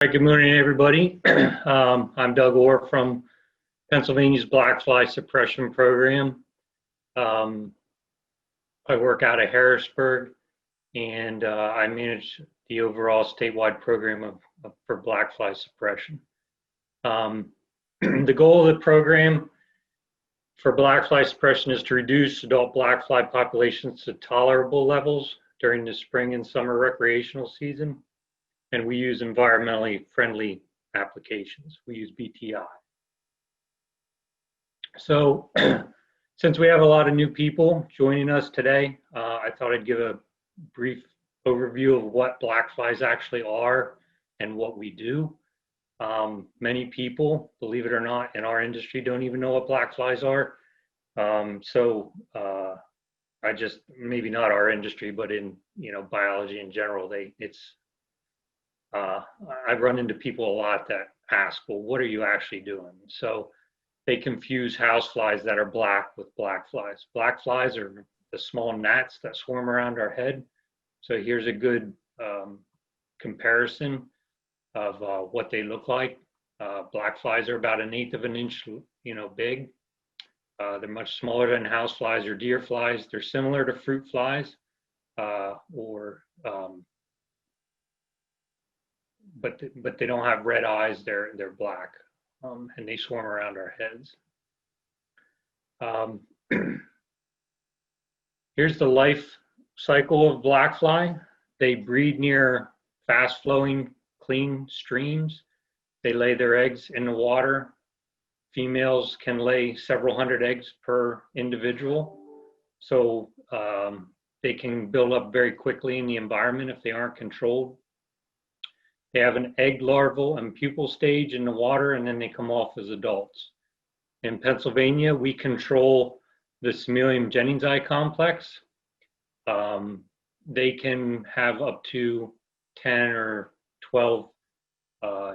Good morning, everybody. I'm Doug Orr from Pennsylvania's Black Fly Suppression Program. I work out of Harrisburg, and I manage the overall statewide program for black fly suppression. The goal of the program for black fly suppression is to reduce adult black fly populations to tolerable levels during the spring and summer recreational season. And we use environmentally friendly applications. We use BTI. So since we have a lot of new people joining us today, I thought I'd give a brief overview of what black flies actually are and what we do. Many people, believe it or not, in our industry don't even know what black flies are. I just, maybe not our industry, but in biology in general, I've run into people a lot that ask, well, what are you actually doing? So they confuse house flies that are black with black flies. Black flies are the small gnats that swarm around our head. So here's a good comparison of what they look like. Black flies are about 1/8 of an inch, big. They're much smaller than house flies or deer flies. They're similar to fruit flies, but they don't have red eyes. They're black, and they swarm around our heads. Here's the life cycle of black fly. They breed near fast-flowing, clean streams. They lay their eggs in the water. Females can lay several hundred eggs per individual, so they can build up very quickly in the environment if they aren't controlled. They have an egg, larval, and pupal stage in the water, and then they come off as adults. In Pennsylvania, we control the Similium Jennings-i complex. They can have up to 10 or 12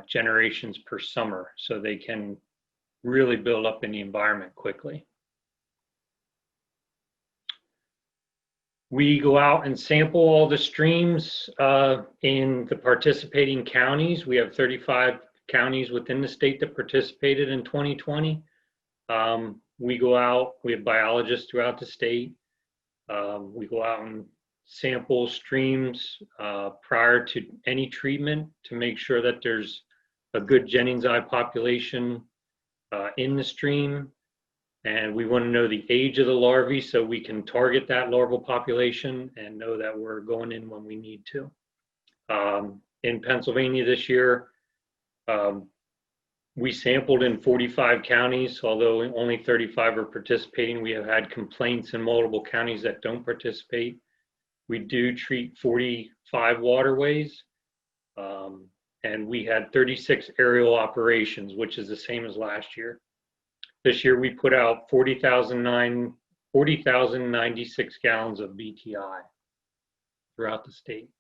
generations per summer, so they can really build up in the environment quickly. We go out and sample all the streams in the participating counties. We have 35 counties within the state that participated in 2020. We go out, we have biologists throughout the state. We go out and sample streams prior to any treatment to make sure that there's a good Jennings-i population in the stream. And we want to know the age of the larvae so we can target that larval population and know that we're going in when we need to. In Pennsylvania this year, we sampled in 45 counties, although only 35 are participating. We have had complaints in multiple counties that don't participate. We do treat 45 waterways, and we had 36 aerial operations, which is the same as last year. This year we put out 40,096 gallons of BTI throughout the state.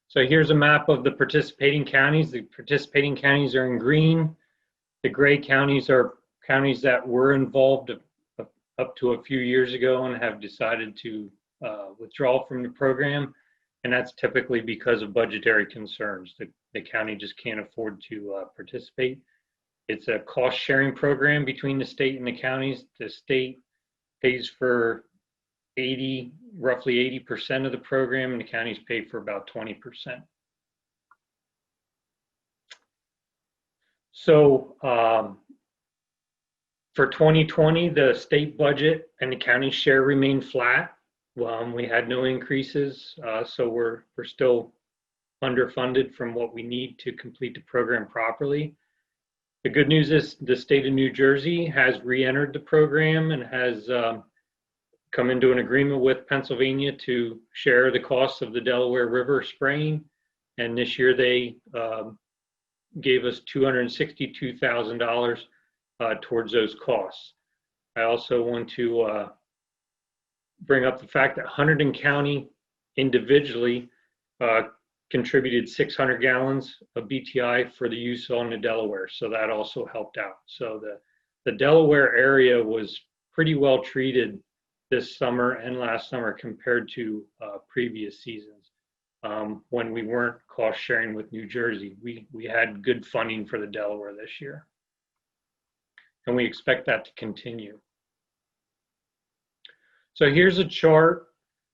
So here's a map of the participating counties. The participating counties are in green. The gray counties are counties that were involved up to a few years ago and have decided to withdraw from the program. And that's typically because of budgetary concerns. The county just can't afford to participate. It's a cost-sharing program between the state and the counties. The state pays for roughly 80% of the program, and the counties pay for about 20%. So for 2020, the state budget and the county share remained flat. We had no increases, so we're still underfunded from what we need to complete the program properly. The good news is the state of New Jersey has re-entered the program and has come into an agreement with Pennsylvania to share the costs of the Delaware River spraying. And this year they gave us $262,000 towards those costs. I also want to bring up the fact that Hunterdon County individually contributed 600 gallons of BTI for the use on the Delaware, so that also helped out. So the Delaware area was pretty well treated this summer and last summer compared to previous seasons. when we weren't cost sharing with New Jersey. We had good funding for the Delaware this year, and we expect that to continue. So here's a chart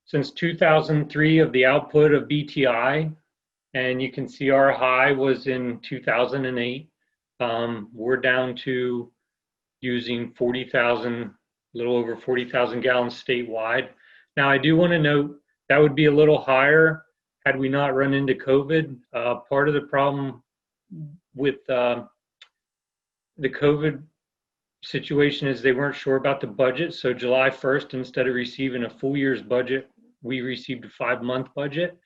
since 2003 of the output of BTI, and you can see our high was in 2008. We're down to using 40,000, a little over 40,000 gallons statewide. Now, I do want to note that would be a little higher had we not run into COVID. Part of the problem with the COVID situation is they weren't sure about the budget. So July 1st, instead of receiving a full year's budget, we received a 5-month budget.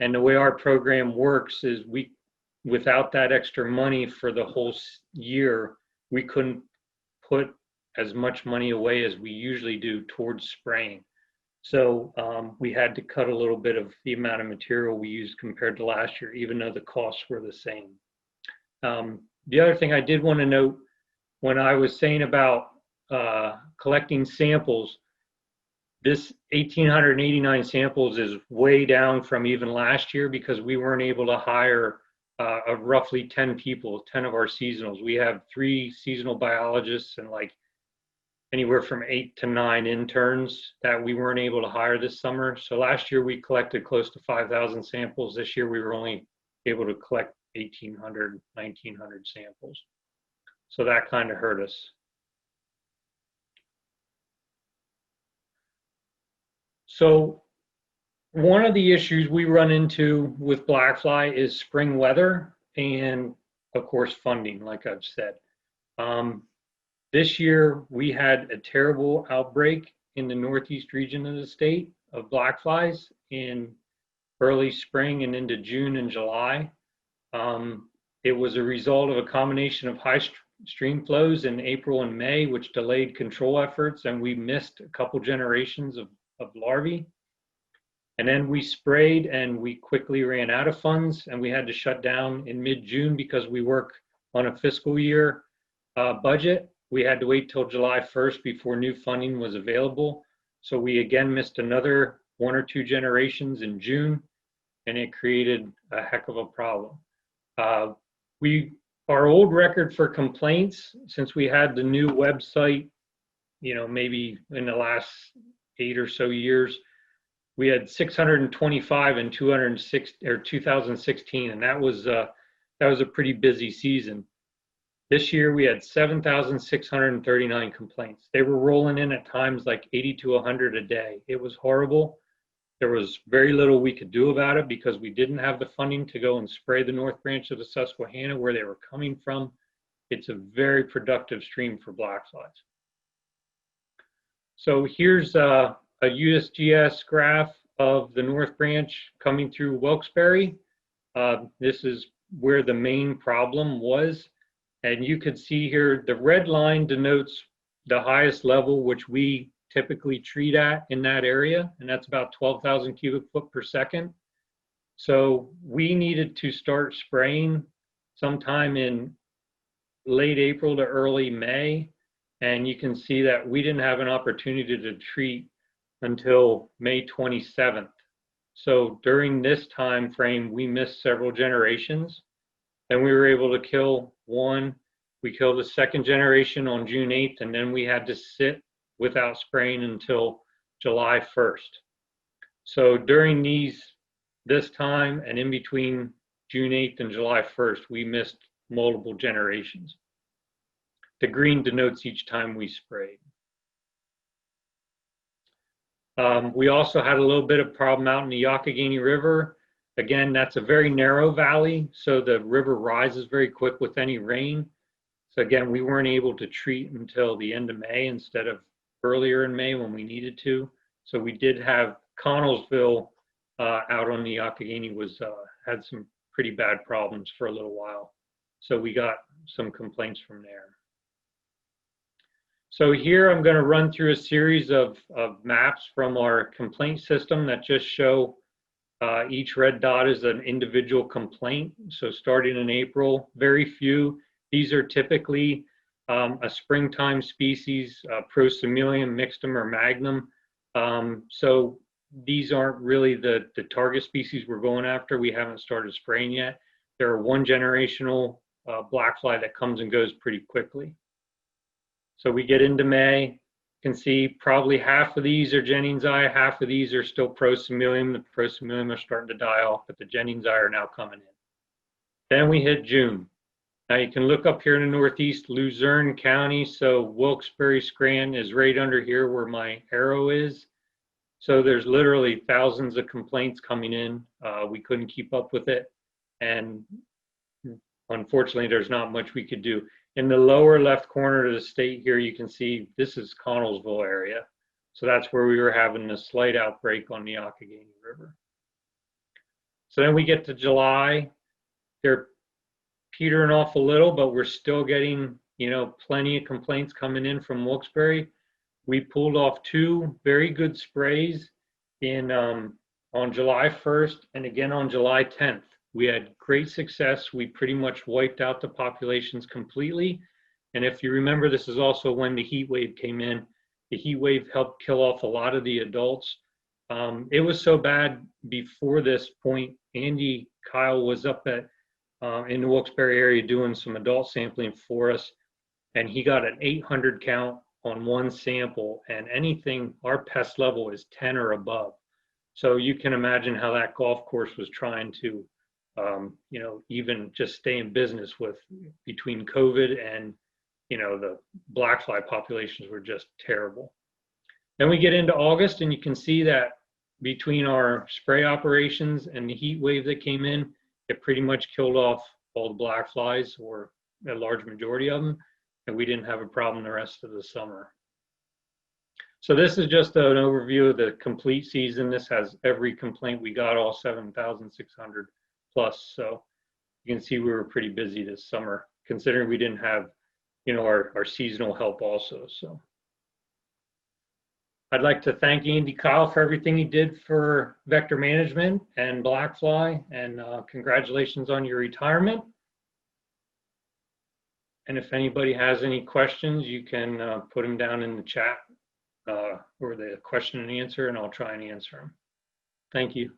And the way our program works is without that extra money for the whole year, we couldn't put as much money away as we usually do towards spraying. So we had to cut a little bit of the amount of material we used compared to last year, even though the costs were the same. The other thing I did want to note, when I was saying about collecting samples, this 1,889 samples is way down from even last year because we weren't able to hire roughly 10 people, 10 of our seasonals. We have 3 seasonal biologists and like anywhere from 8 to 9 interns that we weren't able to hire this summer. So last year we collected close to 5,000 samples. This year we were only able to collect 1,800, 1,900 samples. So that kind of hurt us. So one of the issues we run into with blackfly is spring weather and, of course, funding, like I've said. This year, we had a terrible outbreak in the northeast region of the state of blackflies in early spring and into June and July. It was a result of a combination of high stream flows in April and May, which delayed control efforts, and we missed a couple generations of larvae. And then we sprayed and we quickly ran out of funds, and we had to shut down in mid-June because we work on a fiscal year budget. We had to wait till July 1st before new funding was available. So we again missed another 1 or 2 generations in June, and it created a heck of a problem. Our old record for complaints, since we had the new website, maybe in the last 8 or so years, we had 625 in 2016, and that was a pretty busy season. This year we had 7,639 complaints. They were rolling in at times like 80 to 100 a day. It was horrible. There was very little we could do about it because we didn't have the funding to go and spray the North Branch of the Susquehanna where they were coming from. It's a very productive stream for blackflies. So here's a USGS graph of the North Branch coming through Wilkes-Barre. This is where the main problem was. And you could see here, the red line denotes the highest level, which we typically treat at in that area, and that's about 12,000 cubic foot per second. So we needed to start spraying sometime in late April to early May, and you can see that we didn't have an opportunity to treat until May 27th. So during this time frame, we missed several generations, and we were able to kill one. We killed the second generation on June 8th, and then we had to sit without spraying until July 1st. So during this time and in between June 8th and July 1st, we missed multiple generations. The green denotes each time we sprayed. We also had a little bit of problem out in the Youghiogheny River. Again, that's a very narrow valley, so the river rises very quick with any rain. So again, we weren't able to treat until the end of May instead of earlier in May when we needed to. So we did have Connellsville out on the Youghiogheny had some pretty bad problems for a little while. So we got some complaints from there. So here I'm going to run through a series of maps from our complaint system that just show each red dot is an individual complaint. So starting in April, very few. These are typically a springtime species, Prosimelium mixtum or magnum. So these aren't really the target species we're going after. We haven't started spraying yet. They're one generational black fly that comes and goes pretty quickly. So we get into May, you can see probably half of these are Jennings eye, half of these are still Prosimilium. The Prosimilium are starting to die off, but the Jennings eye are now coming in. Then we hit June. Now you can look up here in the Northeast, Luzerne County. So Wilkes-Barre, Scranton is right under here where my arrow is. So there's literally thousands of complaints coming in. We couldn't keep up with it. And unfortunately, there's not much we could do. In the lower left corner of the state here, you can see this is Connellsville area. So that's where we were having a slight outbreak on the Occoganey River. So then we get to July. They're petering off a little, but we're still getting, plenty of complaints coming in from Wilkes-Barre. We pulled off 2 very good sprays on July 1st and again on July 10th. We had great success. We pretty much wiped out the populations completely. And if you remember, this is also when the heat wave came in. The heat wave helped kill off a lot of the adults. It was so bad before this point. Andy Kyle was up in the Wilkes-Barre area doing some adult sampling for us, and he got an 800 count on one sample, and our pest level is 10 or above. So you can imagine how that golf course was trying to, even just stay in business between COVID and, the black fly populations were just terrible. Then we get into August, and you can see that between our spray operations and the heat wave that came in, it pretty much killed off all the black flies, or a large majority of them, and we didn't have a problem the rest of the summer. So this is just an overview of the complete season. This has every complaint we got, all 7,600 plus. So you can see we were pretty busy this summer, considering we didn't have, our seasonal help also. So I'd like to thank Andy Kyle for everything he did for vector management and black fly, and congratulations on your retirement. And if anybody has any questions, you can put them down in the chat or the question and answer, and I'll try and answer them. Thank you.